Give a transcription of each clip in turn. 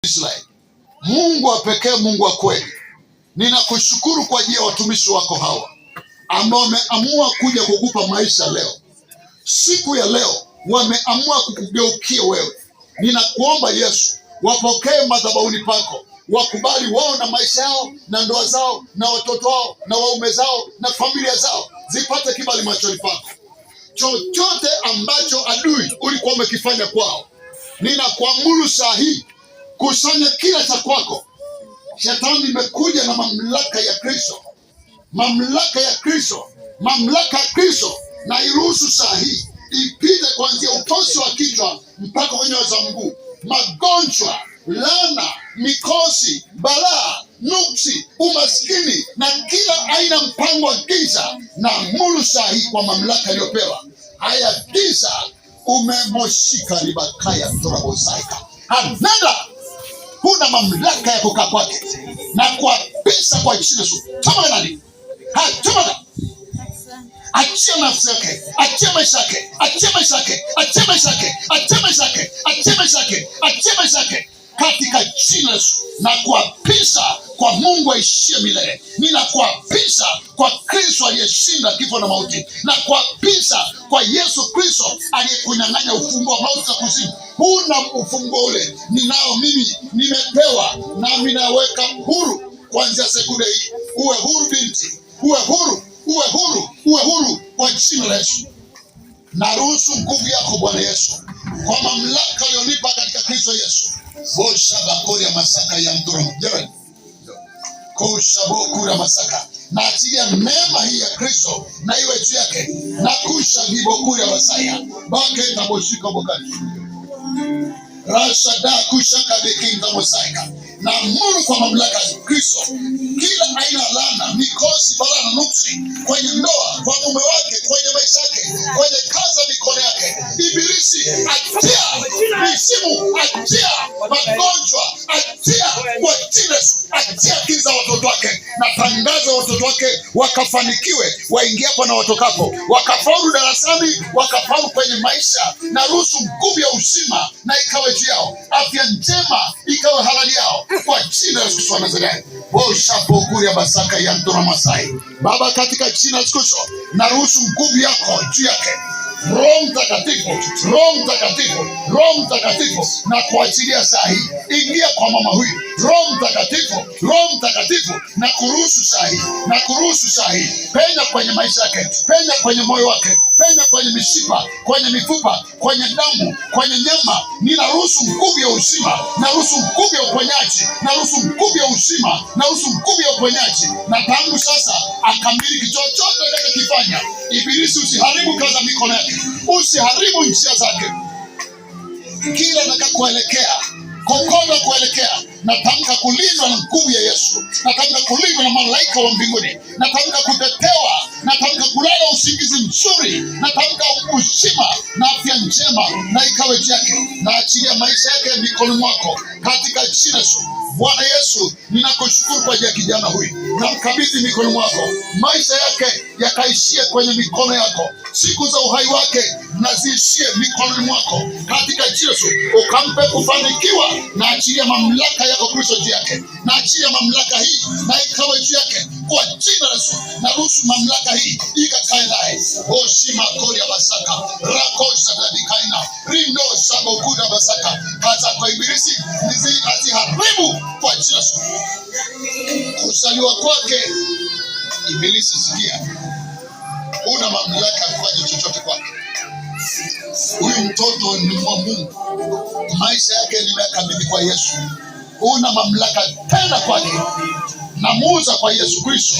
Israeli. Mungu wa pekee, Mungu wa kweli, ninakushukuru kwa ajili ya watumishi wako hawa ambao wameamua kuja kukupa maisha leo. Siku ya leo wameamua kukugeukia wewe. Ninakuomba Yesu, wapokee madhabahuni pako, wakubali wao na maisha yao na ndoa zao na watoto wao na waume zao na familia zao zipate kibali machoni pako. Chochote ambacho adui ulikuwa umekifanya kwao, ninakuamuru saa hii, kusanya kila cha kwako. Shetani imekuja na mamlaka ya Kristo, mamlaka ya Kristo, mamlaka ya Kristo, na iruhusu saa hii ipite kuanzia utosi wa kichwa mpaka kwenye nyayo za mguu. Magonjwa, laana, mikosi, balaa, nuksi, umaskini na kila aina mpango wa giza, na amuru saa hii kwa mamlaka iliyopewa. Haya giza umemoshika ribakaya turabosaika. Anenda, huna mamlaka ya kukaa kwake, na kuapisa kwa jina Yesu. Toma nani? Toma. Achia nafsi yake, achia maisha yake, achia maisha yake, achia maisha yake, achia maisha yake, achia maisha yake, achia maisha yake katika jina Yesu. Na kuapisa kwa Mungu aishie milele. Ninakuapisa kwa Kristo aliyeshinda kifo na mauti, na kuapisa kwa Yesu Kristo aliyekunyang'anya ufunguo wa mauti na kuzimu. Huna ufunguo ule, ninao mimi, nimepewa, nami naweka huru kuanzia sekunde hii. Uwe huru binti, uwe huru, uwe huru, uwe huru kwa jina la Yesu. Naruhusu nguvu yako Bwana Yesu, kwa mamlaka ulionipa katika Kristo Yesu. Bosha bakori ya masaka ya mdoro mjani. Kusha bokura masaka. Na achilia neema hii ya Kristo na iwe juu yake. Na kusha gibokuri ya masaya. Bake na boshika bokani. Rasha da kusha kabekinda mosaika. Na amuru kwa mamlaka ya Kristo, kila aina laana, mikosi, balaa na nuksi kwenye ndoa, kwa mume wake, kwenye maisha yake, kwenye kazi ya mikono yake, ibilisi achia, misimu achia, magonjwa achia kwa jina Yesu. Achia kiza watoto wake, na tangaza watoto wake wakafanikiwe, waingiapo na watokapo, wakafaulu darasani, wakafaulu kwenye maisha. Na ruhusu nguvu ya uzima na ikawe juu yao, afya njema ikawe halali yao kwa jina la Yesu Kristo wa Nazareti. Boshapokuria basaka ya ndora masai. Baba, katika jina la Yesu Kristo, naruhusu nguvu yako juu yake. Roho Mtakatifu, Roho Mtakatifu, Roho Mtakatifu, na kuachilia saa hii. Ingia kwa mama huyu, Roho Mtakatifu, Roho Mtakatifu, na kuruhusu saa hii, na kuruhusu saa hii. Penya kwenye maisha yake, penya kwenye moyo wake, penya kwenye mishipa, kwenye mifupa, kwenye damu, kwenye nyama. Ninaruhusu nguvu ya uzima, naruhusu nguvu ya uponyaji, naruhusu nguvu ya uzima, naruhusu nguvu ya uponyaji. Na tangu sasa akamiliki chochote atakachokifanya. Ibilisi, usiharibu kazi ya mikono yake, usiharibu njia zake. Kila atakakoelekea, kokote kuelekea, natamka kulindwa na nguvu ya Yesu. Natamka kulindwa na malaika wa mbinguni. Natamka kutetewa. Natamka kulala usingizi mzuri. Natamka uzima na afya njema na ikawe juu yake. Na achilia maisha yake mikononi mwako katika jina Yesu. Bwana Yesu, ninakushukuru kwa ajili ya kijana huyu. Namkabidhi mikononi mwako. Maisha yake yakaishie kwenye mikono yako. Siku za uhai wake na ziishie mikononi mwako katika jina Yesu. Ukampe kufanikiwa, na achilia mamlaka yako Kristo juu yake. Na achilia mamlaka hii na ikawe juu yake kwa jina la Yesu. Na ruhusu mamlaka hii ikakae naye. Oshima koria basaka, rakosha dadikaina, rindo sabokuda basaka. Kaza kwa ibilisi niziharibu kwa jina la Yesu. Kusaliwa kwake ibilisi, sikia, una mamlaka ya kufanya chochote kwake. Huyu mtoto ni wa Mungu, maisha yake nimekabidhi kwa Yesu. Una mamlaka tena kwake. Namuuza kwa Yesu Kristo.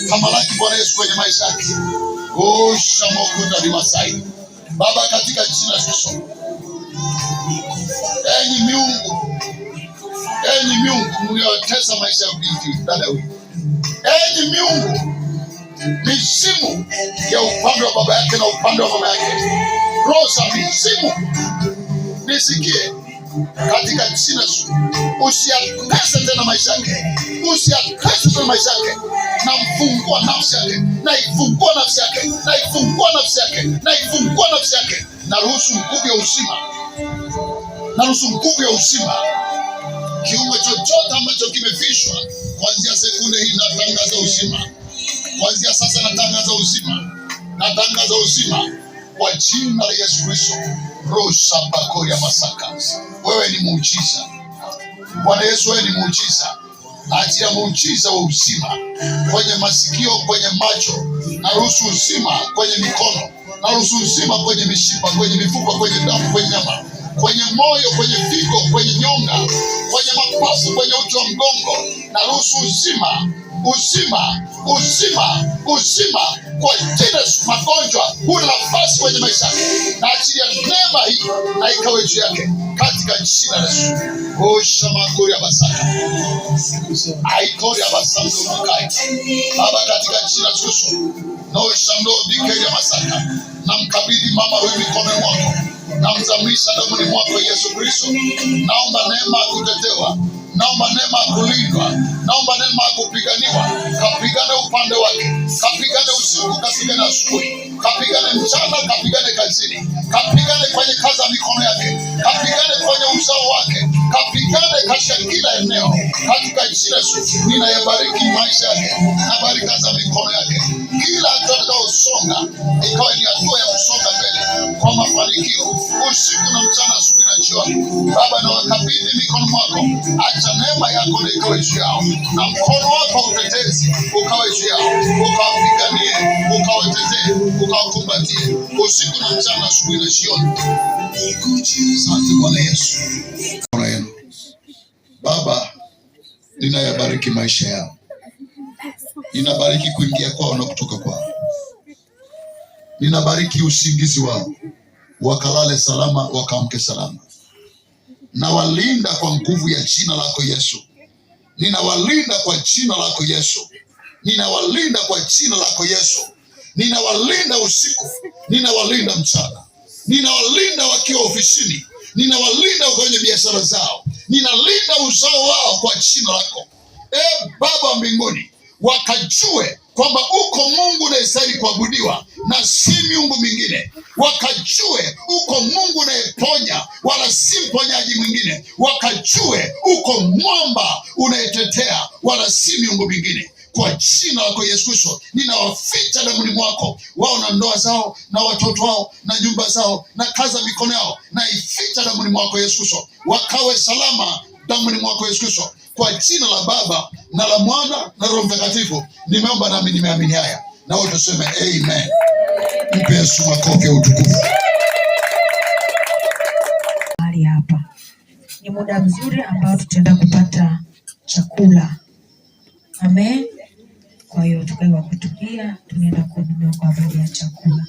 Tamalaki Bwana Yesu kwenye maisha yake. Shamokuta ni Masai. Baba, katika jina la Yesu. Enyi miungu mliotesa maisha ya binti dada huyu. Enyi miungu, misimu ya upande wa baba yake na upande wa mama yake, roho za misimu, nisikie katika jina la Yesu. Usiatese tena maisha yake, usiatese tena maisha yake. Na mfungua nafsi yake, na ifungua nafsi yake, na ifungua nafsi yake, na ifungua nafsi yake. Na ruhusu nguvu ya uzima, na ruhusu nguvu ya uzima kimefishwa, kuanzia sekunde hii natangaza uzima. Kuanzia sasa natangaza uzima. Natangaza uzima kwa jina la Yesu Kristo. Rosa Bakoria Masaka. Wewe ni muujiza. Bwana Yesu, wewe ni muujiza. Achia muujiza wa uzima kwenye masikio, kwenye macho. Naruhusu uzima kwenye mikono. Naruhusu uzima kwenye mishipa, kwenye mifupa, kwenye damu, kwenye nyama, kwenye moyo, kwenye figo, kwenye nyonga, kwenye mapafu, kwenye uti wa mgongo. Naruhusu uzima, uzima, uzima, uzima kwa jina. Magonjwa huna nafasi kwenye maisha yake. Na achilia neema hii na ikawe juu yake katika jina la Yesu. Osha makuri ya basaka. Aikori ya basando mukai. Baba, katika jina la Yesu. Naosha ndo bikeri ya basaka. Namkabidhi mama huyu mikononi mwako. Namzamisha damuni mwako Yesu Kristo. Naomba neema ya kutetewa. Naomba neema ya kulindwa. Naomba neema ya kupiganiwa. Kapigane upande wake. Kapigane usiku, kapigane asubuhi. Kapigane mchana, kapigane kazini. Kapigane kwenye kazi ya mikono yake. Kapigane kwenye uzao wake. Kapigane katika kila eneo. Katika jina la Yesu, ninayabariki maisha yake. Na baraka za mikono yake. Kila hatua atakayosonga ikawa ni hatua ya kusonga mbele kwa mafanikio. Usiku na mchana, asubuhi na jioni. Baba, na wakabidhi mikono mwako. Acha neema yako na ikawe juu yao. Na mkono wako utetezi ukawe juu yao. Ukawapiganie, ukawatetee, ukawakumbatie. Usiku na mchana, asubuhi na jioni. Asante Bwana Yesu. Baba, ninayabariki maisha yao. Ninabariki kuingia kwao na kutoka kwao. Ninabariki usingizi wao. Wakalale salama, wakaamke salama. Nawalinda kwa nguvu ya jina lako Yesu. Ninawalinda kwa jina lako Yesu. Ninawalinda kwa jina lako Yesu. Ninawalinda usiku. Ninawalinda mchana. Ninawalinda wakiwa ofisini. Ninawalinda kwenye biashara zao. Ninalinda uzao wao kwa jina lako. Baba mbinguni, wakajue kwamba uko Mungu unayestahili kuabudiwa na si miungu mingine. Wakajue uko Mungu unayeponya wala si mponyaji mwingine. Wakajue uko mwamba unayetetea wala si miungu mingine. Kwa jina lako Yesu Kristo, ninawaficha damuni mwako, wao na ndoa zao na watoto wao na nyumba zao na kazi ya mikono yao. Na ificha damuni mwako Yesu Kristo, wakawe salama damuni mwako Yesu Kristo. Kwa jina la Baba na la Mwana na Roho Mtakatifu nimeomba nami nimeamini haya. Na wote tuseme amen. Mpe Yesu makofi ya utukufu. Hali hapa ni muda mzuri ambao tutaenda kupata chakula. Amen. Kwa hiyo tukae wa kutulia, tunaenda kuhudumiwa kwa habari ya chakula.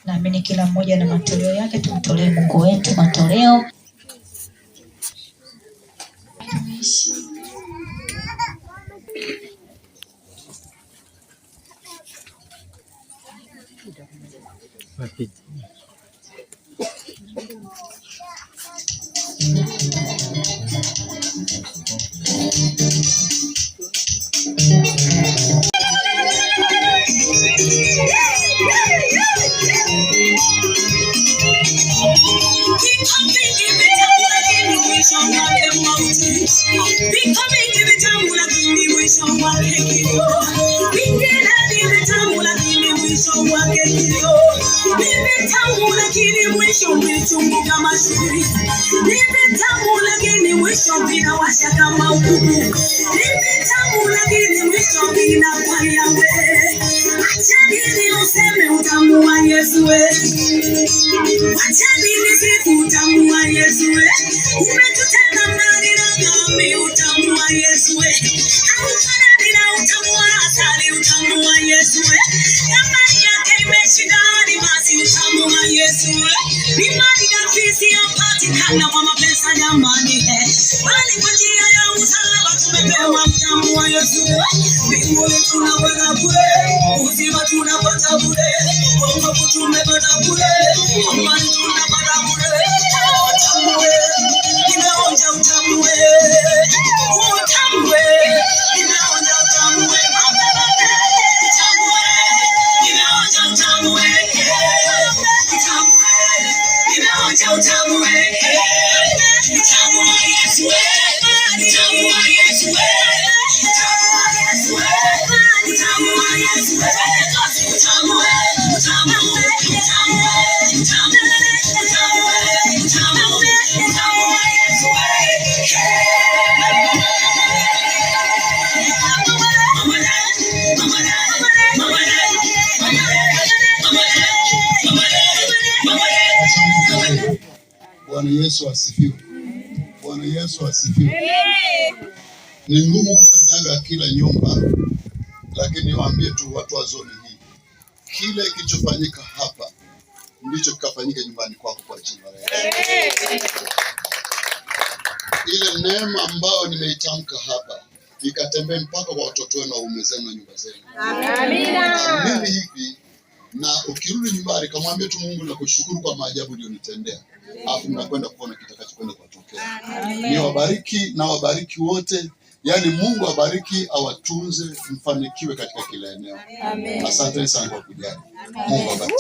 Naamini kila mmoja na matoleo yake, tumtolee Mungu wetu matoleo. Utamu Bwana Yesu asifiwe. Bwana Yesu asifiwe. Ni ngumu kukanyaga kila nyumba, lakini niwaambie tu watu wa zoni hii, kile kilichofanyika hapa ndicho kikafanyika nyumbani kwako kwa jina la Yesu. Ile neema ambayo nimeitamka hapa ikatembee mpaka kwa watoto wenu, waume zenu na nyumba zenu. Amina. Mimi hivi, na ukirudi nyumbani kamwambia tu Mungu nakushukuru kwa maajabu uliyonitendea. Alafu mnakwenda kuona kitakachokwenda kutokea. Niwabariki na wabariki wote. Yaani Mungu awabariki, awatunze, mfanikiwe katika kila eneo. Amen. Asante sana kwa kujali. Mungu awabariki.